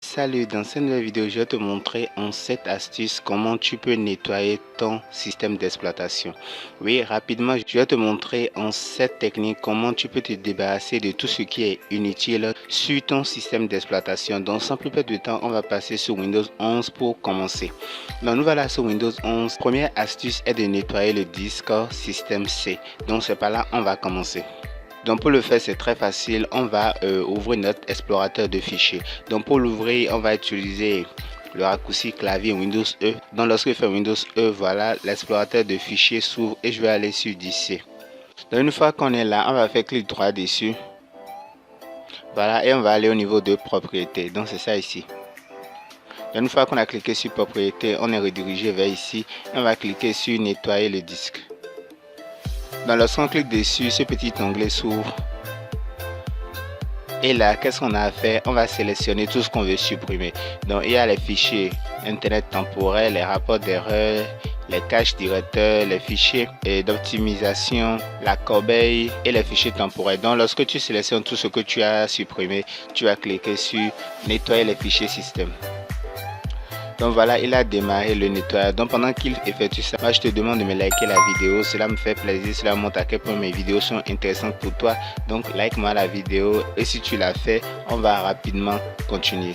Salut, dans cette nouvelle vidéo, je vais te montrer en 7 astuces comment tu peux nettoyer ton système d'exploitation. Oui, rapidement, je vais te montrer en 7 techniques comment tu peux te débarrasser de tout ce qui est inutile sur ton système d'exploitation. Donc, sans plus perdre de temps, on va passer sur Windows 11 pour commencer. Donc, nous voilà sur Windows 11. Première astuce est de nettoyer le disque système C. Donc, c'est par là on va commencer. Donc pour le faire, c'est très facile. On va ouvrir notre explorateur de fichiers. Donc pour l'ouvrir, on va utiliser le raccourci clavier Windows E. Donc lorsque je fais Windows E, voilà, l'explorateur de fichiers s'ouvre et je vais aller sur DC. Donc une fois qu'on est là, on va faire clic droit dessus. Voilà, et on va aller au niveau de propriété. Donc c'est ça ici. Donc, une fois qu'on a cliqué sur propriété, on est redirigé vers ici. Et on va cliquer sur nettoyer le disque. Donc lorsqu'on clique dessus, ce petit onglet s'ouvre. Et là, qu'est-ce qu'on a à faire? On va sélectionner tout ce qu'on veut supprimer. Donc il y a les fichiers internet temporaire, les rapports d'erreur, les caches directeurs, les fichiers d'optimisation, la corbeille et les fichiers temporaires. Donc lorsque tu sélectionnes tout ce que tu as supprimé, tu vas cliquer sur nettoyer les fichiers système. Donc voilà, il a démarré le nettoyage. Donc pendant qu'il effectue ça, moi je te demande de me liker la vidéo. Cela me fait plaisir, cela montre à quel point mes vidéos sont intéressantes pour toi. Donc like-moi la vidéo et si tu l'as fait, on va rapidement continuer.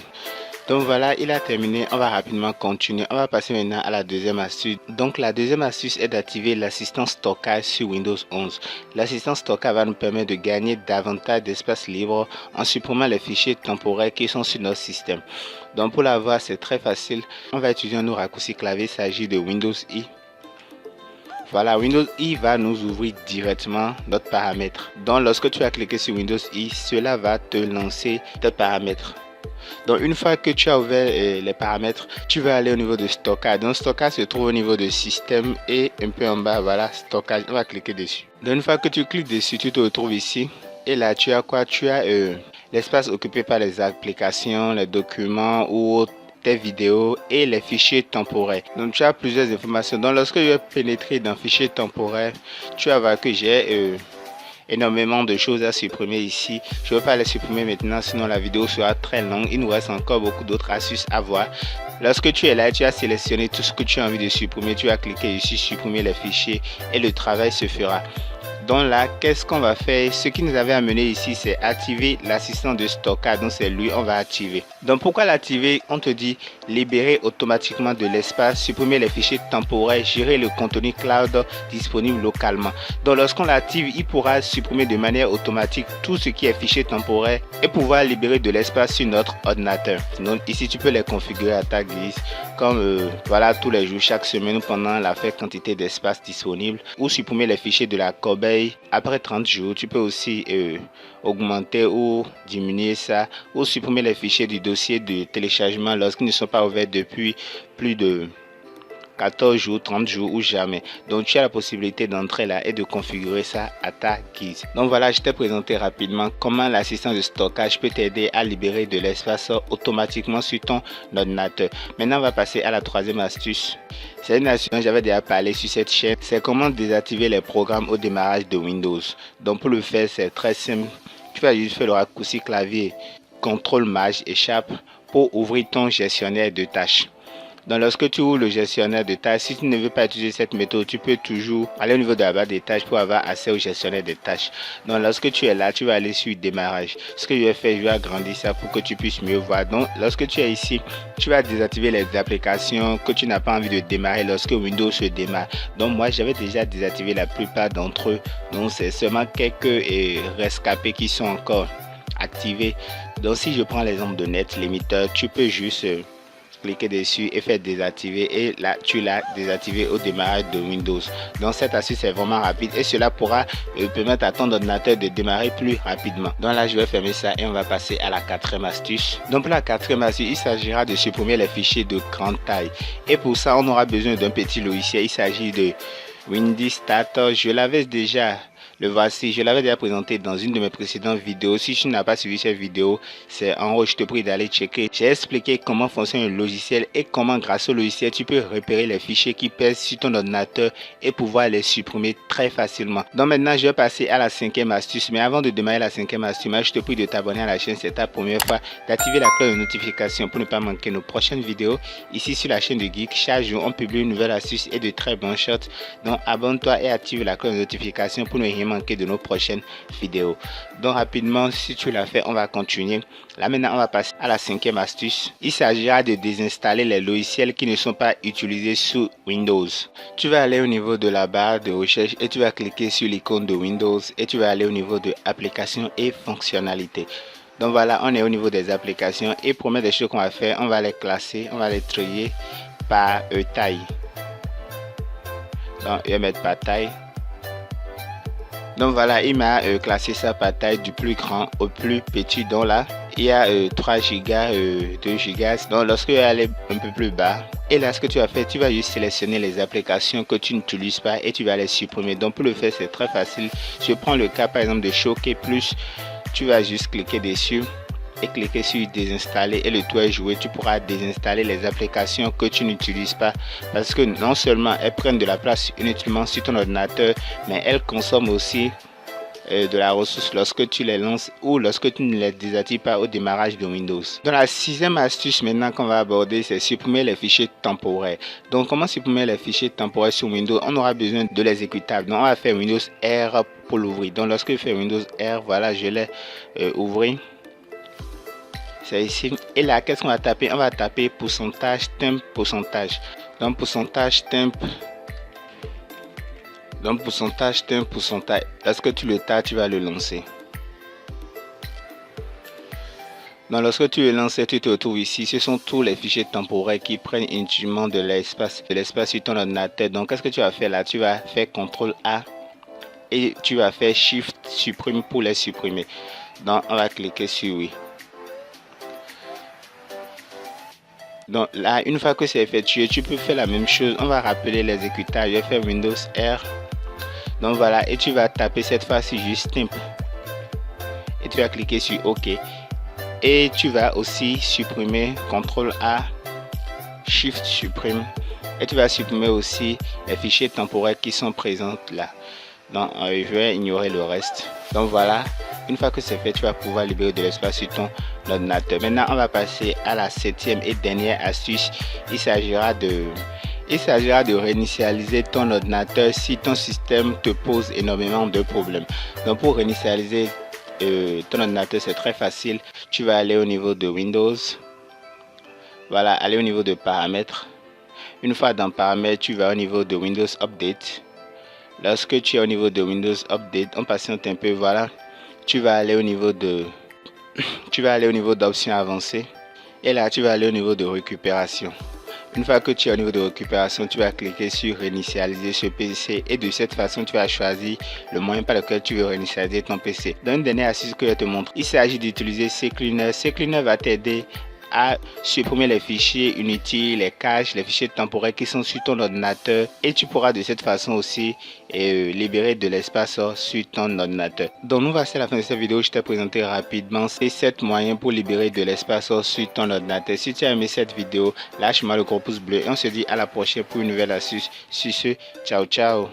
Donc voilà, il a terminé, on va rapidement continuer. On va passer maintenant à la deuxième astuce. Donc la deuxième astuce est d'activer l'assistant stockage sur Windows 11. L'assistant stockage va nous permettre de gagner davantage d'espace libre en supprimant les fichiers temporaires qui sont sur notre système. Donc pour l'avoir, c'est très facile. On va utiliser un raccourci clavier, il s'agit de Windows I. Voilà, Windows I va nous ouvrir directement notre paramètre. Donc lorsque tu as cliqué sur Windows I, cela va te lancer tes paramètres. Donc une fois que tu as ouvert les paramètres, tu vas aller au niveau de stockage. Donc stockage se trouve au niveau de système et un peu en bas, voilà, stockage. On va cliquer dessus. Donc une fois que tu cliques dessus, tu te retrouves ici. Et là, tu as quoi? Tu as l'espace occupé par les applications, les documents ou tes vidéos et les fichiers temporaires. Donc tu as plusieurs informations. Donc lorsque je vais pénétrer dans fichiers temporaires, tu vas voir que j'ai énormément de choses à supprimer ici. Je ne vais pas les supprimer maintenant, sinon la vidéo sera très longue. Il nous reste encore beaucoup d'autres astuces à voir. Lorsque tu es là, tu as sélectionné tout ce que tu as envie de supprimer. Tu vas cliquer ici, supprimer les fichiers et le travail se fera. Donc là, qu'est-ce qu'on va faire? Ce qui nous avait amené ici, c'est activer l'assistant de stockage. Donc c'est lui, on va activer. Donc pourquoi l'activer? On te dit libérer automatiquement de l'espace, supprimer les fichiers temporaires, gérer le contenu cloud disponible localement. Donc lorsqu'on l'active, il pourra supprimer de manière automatique tout ce qui est fichier temporaire et pouvoir libérer de l'espace sur notre ordinateur. Donc ici, tu peux les configurer à ta guise, comme voilà, tous les jours, chaque semaine ou pendant la faible quantité d'espace disponible, ou supprimer les fichiers de la corbeille. Après 30 jours, tu peux aussi augmenter ou diminuer ça, ou supprimer les fichiers du dossier de téléchargement lorsqu'ils ne sont pas ouverts depuis plus de 14 jours, 30 jours ou jamais. Donc tu as la possibilité d'entrer là et de configurer ça à ta guise. Donc voilà, je t'ai présenté rapidement comment l'assistant de stockage peut t'aider à libérer de l'espace automatiquement sur ton ordinateur. Maintenant on va passer à la troisième astuce. C'est une astuce dont j'avais déjà parlé sur cette chaîne. C'est comment désactiver les programmes au démarrage de Windows. Donc pour le faire, c'est très simple. Tu vas juste faire le raccourci clavier CTRL échappe pour ouvrir ton gestionnaire de tâches. Donc lorsque tu ouvres le gestionnaire de tâches, si tu ne veux pas utiliser cette méthode, tu peux toujours aller au niveau de la barre des tâches pour avoir accès au gestionnaire de tâches. Donc lorsque tu es là, tu vas aller sur démarrage. Ce que je vais faire, je vais agrandir ça pour que tu puisses mieux voir. Donc lorsque tu es ici, tu vas désactiver les applications que tu n'as pas envie de démarrer lorsque Windows se démarre. Donc moi, j'avais déjà désactivé la plupart d'entre eux. Donc c'est seulement quelques rescapés qui sont encore activés. Donc si je prends l'exemple de NetLimiter, tu peux juste cliquer dessus et faire désactiver, et là tu l'as désactivé au démarrage de Windows. Donc cette astuce est vraiment rapide et cela pourra permettre à ton ordinateur de démarrer plus rapidement. Donc là je vais fermer ça et on va passer à la quatrième astuce. Donc pour la quatrième astuce, il s'agira de supprimer les fichiers de grande taille et pour ça on aura besoin d'un petit logiciel. Il s'agit de Windy Start. Je l'avais déjà Le voici, je l'avais déjà présenté dans une de mes précédentes vidéos. Si tu n'as pas suivi cette vidéo, c'est en haut, je te prie d'aller checker. J'ai expliqué comment fonctionne le logiciel et comment grâce au logiciel, tu peux repérer les fichiers qui pèsent sur ton ordinateur et pouvoir les supprimer très facilement. Donc maintenant, je vais passer à la cinquième astuce. Mais avant de démarrer la cinquième astuce, je te prie de t'abonner à la chaîne, c'est ta première fois, d'activer la cloche de notification pour ne pas manquer nos prochaines vidéos. Ici sur la chaîne de Geek, chaque jour, on publie une nouvelle astuce et de très bons shorts. Donc abonne-toi et active la cloche de notification pour ne rien manquer de nos prochaines vidéos. Donc rapidement, si tu l'as fait, on va continuer. Là maintenant, on va passer à la cinquième astuce. Il s'agira de désinstaller les logiciels qui ne sont pas utilisés sous Windows. Tu vas aller au niveau de la barre de recherche et tu vas cliquer sur l'icône de Windows et tu vas aller au niveau de applications et fonctionnalités. Donc voilà, on est au niveau des applications et première des choses qu'on va faire, on va les classer, on va les trier par taille. Donc je vais mettre par taille. Donc voilà, il m'a classé ça par taille du plus grand au plus petit. Donc là, il y a 3 Go, 2 Go. Donc lorsque tu vas aller un peu plus bas, et là ce que tu vas faire, tu vas juste sélectionner les applications que tu n'utilises pas et tu vas les supprimer. Donc pour le faire, c'est très facile. Je prends le cas par exemple de Choquer Plus. Tu vas juste cliquer dessus et cliquer sur désinstaller et le tour est joué. Tu pourras désinstaller les applications que tu n'utilises pas parce que non seulement elles prennent de la place inutilement sur ton ordinateur, mais elles consomment aussi de la ressource lorsque tu les lances ou lorsque tu ne les désactives pas au démarrage de Windows. Dans la sixième astuce maintenant qu'on va aborder, c'est supprimer les fichiers temporaires. Donc comment supprimer les fichiers temporaires sur Windows? On aura besoin de l'exécutable. Donc on va faire Windows R pour l'ouvrir. Donc lorsque je fais Windows R, voilà, je l'ai ouvert. C'est ici. Et là, qu'est-ce qu'on va taper? On va taper pourcentage temp pourcentage. Donc pourcentage temp. Donc pourcentage temp pourcentage. Lorsque tu le tapes, tu vas le lancer. Donc lorsque tu le lances, tu te retrouves ici. Ce sont tous les fichiers temporaires qui prennent inutilement de l'espace sur ton ordinateur. Donc qu'est-ce que tu vas faire là? Tu vas faire CTRL A et tu vas faire Shift supprime pour les supprimer. Donc on va cliquer sur oui. Donc là, une fois que c'est effectué, tu peux faire la même chose. On va rappeler l'exécutable. Je vais faire Windows R. Donc voilà, et tu vas taper cette fois-ci juste temp. Et tu vas cliquer sur OK. Et tu vas aussi supprimer CTRL A, Shift supprime. Et tu vas supprimer aussi les fichiers temporaires qui sont présents là. Donc je vais ignorer le reste. Donc voilà, une fois que c'est fait, tu vas pouvoir libérer de l'espace sur ton ordinateur. Maintenant, on va passer à la septième et dernière astuce. Il s'agira de réinitialiser ton ordinateur si ton système te pose énormément de problèmes. Donc pour réinitialiser ton ordinateur, c'est très facile. Tu vas aller au niveau de Windows. Voilà, aller au niveau de paramètres. Une fois dans paramètres, tu vas au niveau de Windows Update. Lorsque tu es au niveau de Windows Update, on patiente un peu, voilà. Tu vas aller au niveau d'options avancées. Et là, tu vas aller au niveau de récupération. Une fois que tu es au niveau de récupération, tu vas cliquer sur réinitialiser ce PC et de cette façon, tu vas choisir le moyen par lequel tu veux réinitialiser ton PC. Dans une dernière astuce que je te montre, il s'agit d'utiliser CCleaner. CCleaner va t'aider à supprimer les fichiers inutiles, les caches, les fichiers temporaires qui sont sur ton ordinateur et tu pourras de cette façon aussi libérer de l'espace sur ton ordinateur. Donc nous voici à la fin de cette vidéo. Je t'ai présenté rapidement ces 7 moyens pour libérer de l'espace sur ton ordinateur. Si tu as aimé cette vidéo, lâche-moi le gros pouce bleu et on se dit à la prochaine pour une nouvelle astuce. Sur ce, ciao ciao.